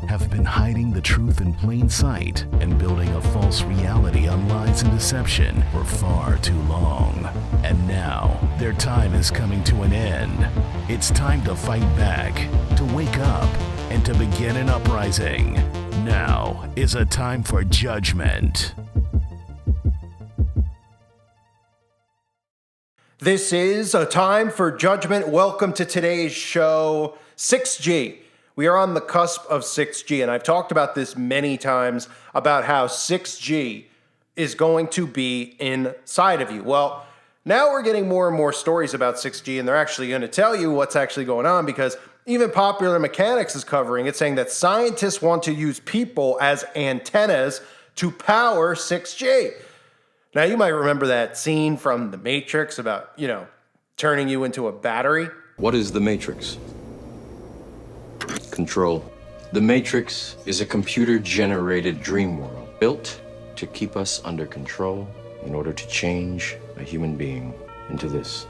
have been hiding the truth in plain sight and building a false reality on lies and deception for far too long. And now, their time is coming to an end. It's time to fight back, to wake up, and to begin an uprising. Now is a time for judgment. This is a time for judgment. Welcome to today's show, 6G. We are on the cusp of 6G, and I've talked about this many times about how 6G is going to be inside of you. Well, now we're getting more and more stories about 6G, and they're actually going to tell you what's actually going on, because even Popular Mechanics is covering it, saying that scientists want to use people as antennas to power 6G. Now, you might remember that scene from The Matrix about, turning you into a battery. What is the Matrix? Control. The Matrix is a computer-generated dream world built to keep us under control in order to change a human being into this.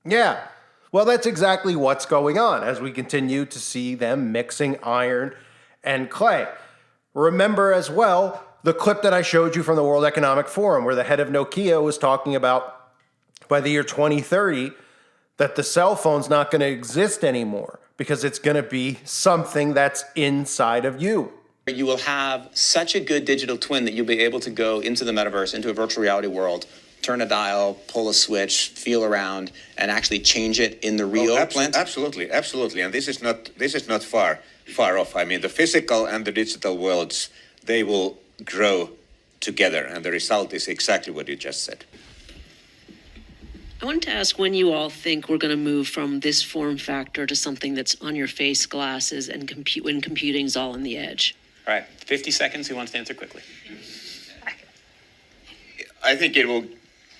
Yeah, well, that's exactly what's going on as we continue to see them mixing iron and clay. Remember as well the clip that I showed you from the World Economic Forum where the head of Nokia was talking about by the year 2030 that the cell phone's not going to exist anymore because it's going to be something that's inside of you. You will have such a good digital twin that you'll be able to go into the metaverse, into a virtual reality world, turn a dial, pull a switch, feel around, and actually change it in the real plant. Absolutely. And this is not far off. I mean, the physical and the digital worlds, they will grow together, and the result is exactly what you just said. I wanted to ask when you all think we're going to move from this form factor to something that's on your face, glasses, and when computing's all on the edge. All right, 50 seconds. Who wants to answer quickly? I think it will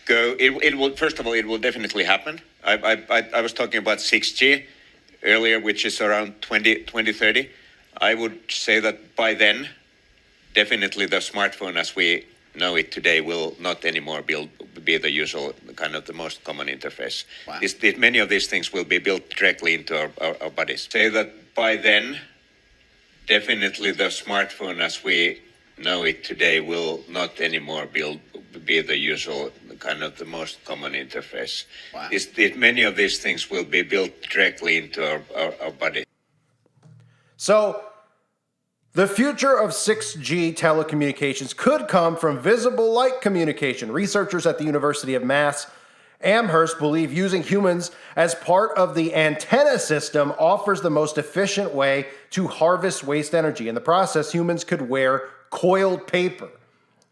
go. It will. First of all, it will definitely happen. I was talking about 6G earlier, which is around 2030. I would say that by then, definitely the smartphone as we know it today will not anymore be the usual kind of the most common interface. Wow. Many of these things will be built directly into our bodies. Say that by then, definitely the smartphone as we know it today will not anymore be the usual kind of the most common interface. Wow. Many of these things will be built directly into our body. So, the future of 6G telecommunications could come from visible light communication. Researchers at the University of Mass Amherst believe using humans as part of the antenna system offers the most efficient way to harvest waste energy. In the process, humans could wear coiled paper.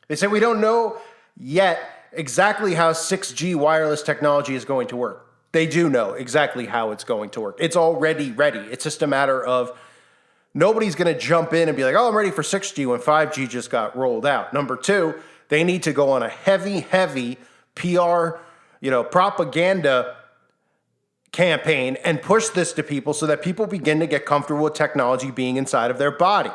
They say we don't know yet exactly how 6G wireless technology is going to work. They do know exactly how it's going to work. It's already ready. It's just a matter of nobody's going to jump in and be like, oh, I'm ready for 6G when 5G just got rolled out. Number two, they need to go on a heavy PR, propaganda campaign and push this to people so that people begin to get comfortable with technology being inside of their body.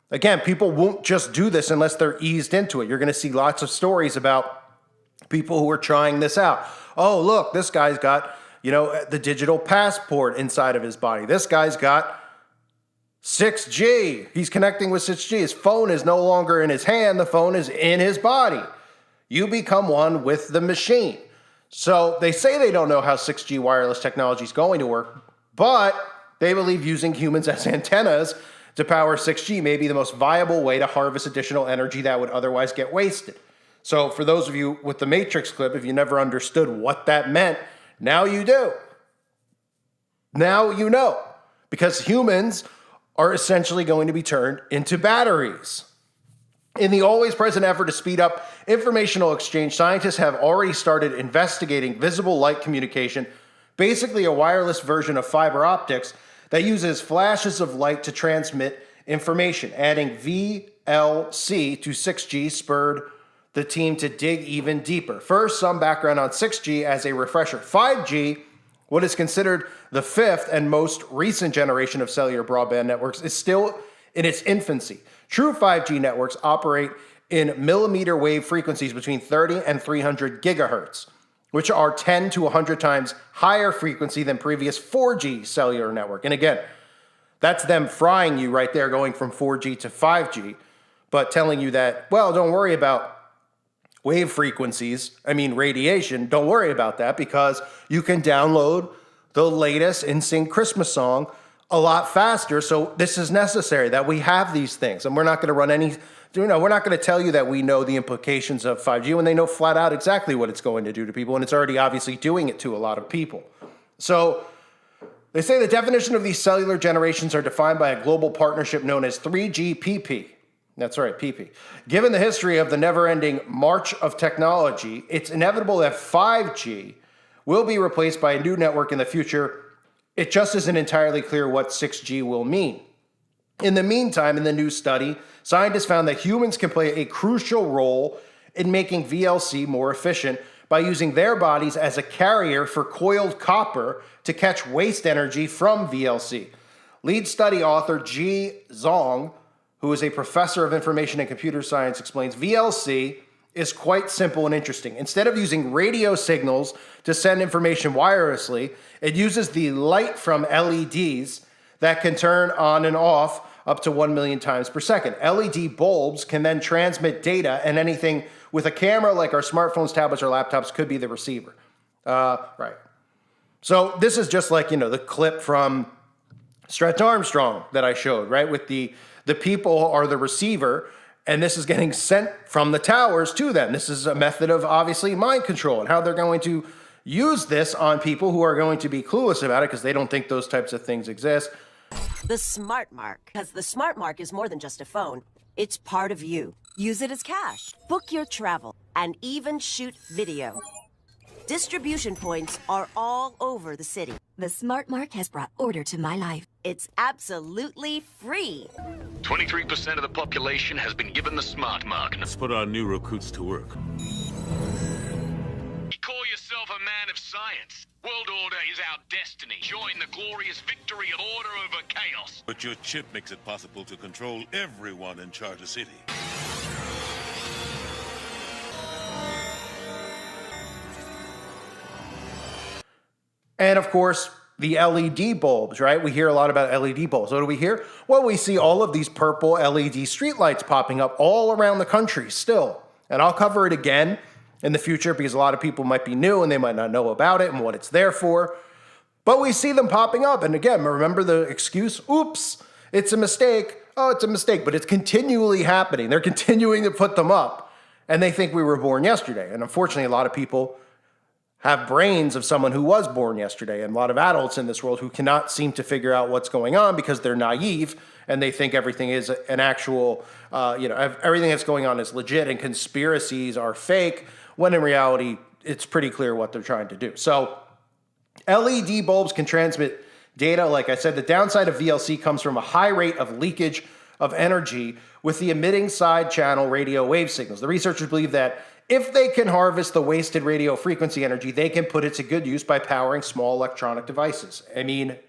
Again, people won't just do this unless they're eased into it. You're going to see lots of stories about people who are trying this out. Oh, look, this guy's got, the digital passport inside of his body. This guy's got 6G. He's connecting with 6G. His phone is no longer in his hand. The phone is in his body. You become one with the machine. So they say they don't know how 6G wireless technology is going to work, but they believe using humans as antennas to power 6G may be the most viable way to harvest additional energy that would otherwise get wasted. So for those of you with the Matrix clip, if you never understood what that meant, now you do. Now you know, because humans are essentially going to be turned into batteries. In the always present effort to speed up informational exchange, scientists have already started investigating visible light communication, basically a wireless version of fiber optics that uses flashes of light to transmit information. Adding VLC to 6G spurred the team to dig even deeper. First, some background on 6G as a refresher. 5G, what is considered the fifth and most recent generation of cellular broadband networks, is still in its infancy. True 5G networks operate in millimeter wave frequencies between 30 and 300 gigahertz, which are 10 to 100 times higher frequency than previous 4G cellular network. And again, That's them frying you right there, going from 4G to 5G, but telling you that, well, don't worry about wave frequencies, radiation, don't worry about that because you can download the latest NSYNC Christmas song a lot faster. So this is necessary that we have these things. And we're not going to run any, we're not going to tell you that we know the implications of 5G when they know flat out exactly what it's going to do to people. And it's already obviously doing it to a lot of people. So they say the definition of these cellular generations are defined by a global partnership known as 3GPP. That's right, PP. Given the history of the never-ending march of technology, it's inevitable that 5G will be replaced by a new network in the future. It just isn't entirely clear what 6G will mean. In the meantime, in the new study, scientists found that humans can play a crucial role in making VLC more efficient by using their bodies as a carrier for coiled copper to catch waste energy from VLC. Lead study author Ji Zhong, who is a professor of information and computer science, explains VLC is quite simple and interesting. Instead of using radio signals to send information wirelessly, it uses the light from LEDs that can turn on and off up to 1 million times per second. LED bulbs can then transmit data, and anything with a camera like our smartphones, tablets, or laptops could be the receiver. Right. So this is just like, the clip from Stretch Armstrong that I showed, right? With the people are the receiver, and this is getting sent from the towers to them. This is a method of, obviously, mind control and how they're going to use this on people who are going to be clueless about it because they don't think those types of things exist. The Smart Mark, because the Smart Mark is more than just a phone. It's part of you. Use it as cash, book your travel, and even shoot video. Distribution points are all over the city. The Smart Mark has brought order to my life. It's absolutely free. 23% of the population has been given the Smart Mark. Let's put our new recruits to work. You call yourself a man of science. World order is our destiny. Join the glorious victory of order over chaos. But your chip makes it possible to control everyone in Charter City. And of course, the LED bulbs, right? We hear a lot about LED bulbs. What do we hear? Well, we see all of these purple LED streetlights popping up all around the country still. And I'll cover it again in the future because a lot of people might be new and they might not know about it and what it's there for. But we see them popping up. And again, remember the excuse? Oops, it's a mistake. Oh, it's a mistake. But it's continually happening. They're continuing to put them up. And they think we were born yesterday. And unfortunately, a lot of people have brains of someone who was born yesterday, and a lot of adults in this world who cannot seem to figure out what's going on because they're naive and they think everything is an actual, everything that's going on is legit and conspiracies are fake, when in reality, it's pretty clear what they're trying to do. So LED bulbs can transmit data. Like I said, the downside of VLC comes from a high rate of leakage of energy with the emitting side channel radio wave signals. The researchers believe that if they can harvest the wasted radio frequency energy, they can put it to good use by powering small electronic devices.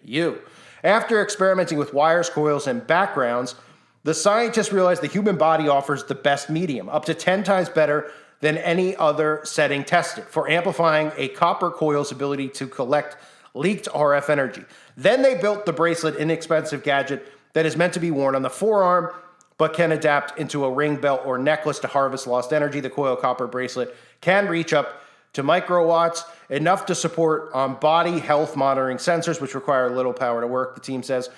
you. After experimenting with wires, coils, and backgrounds, the scientists realized the human body offers the best medium, up to 10 times better than any other setting tested, for amplifying a copper coil's ability to collect leaked RF energy. Then they built the bracelet, inexpensive gadget that is meant to be worn on the forearm, but can adapt into a ring, belt, or necklace to harvest lost energy. The coil copper bracelet can reach up to microwatts, enough to support body health monitoring sensors, which require little power to work, the team says.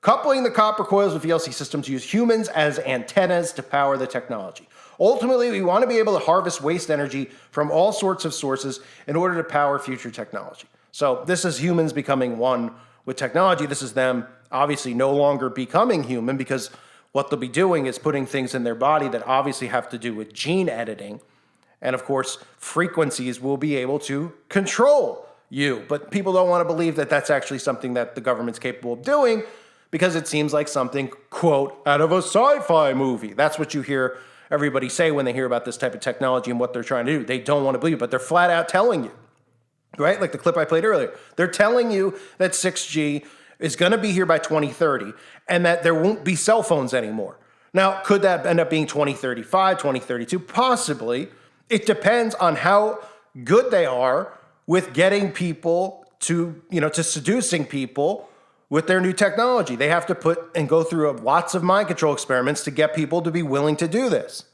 Coupling the copper coils with VLC systems use humans as antennas to power the technology. Ultimately, we want to be able to harvest waste energy from all sorts of sources in order to power future technology. So this is humans becoming one with technology. This is them obviously no longer becoming human, because what they'll be doing is putting things in their body that obviously have to do with gene editing. And of course, frequencies will be able to control you. But people don't want to believe that that's actually something that the government's capable of doing, because it seems like something, quote, out of a sci-fi movie. That's what you hear everybody say when they hear about this type of technology and what they're trying to do. They don't want to believe it, but they're flat out telling you, right? Like the clip I played earlier. They're telling you that 6G is going to be here by 2030 and that there won't be cell phones anymore. Now, could that end up being 2035, 2032? Possibly. It depends on how good they are with getting people to, to seducing people with their new technology. They have to put and go through lots of mind control experiments to get people to be willing to do this,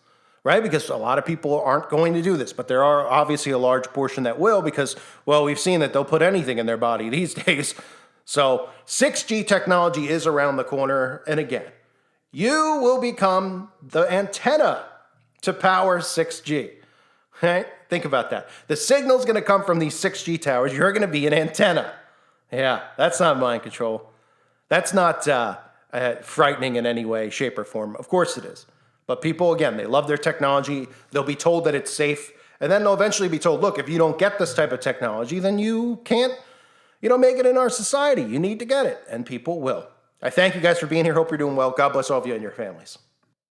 right? Because a lot of people aren't going to do this, but there are obviously a large portion that will because, well, we've seen that they'll put anything in their body these days. So 6G technology is around the corner. And again, you will become the antenna to power 6G. Right? Think about that. The signal's going to come from these 6G towers. You're going to be an antenna. Yeah, that's not mind control. That's not frightening in any way, shape, or form. Of course it is. But people, again, they love their technology. They'll be told that it's safe. And then they'll eventually be told, look, if you don't get this type of technology, then you can't, make it in our society. You need to get it. And people will. I thank you guys for being here. Hope you're doing well. God bless all of you and your families.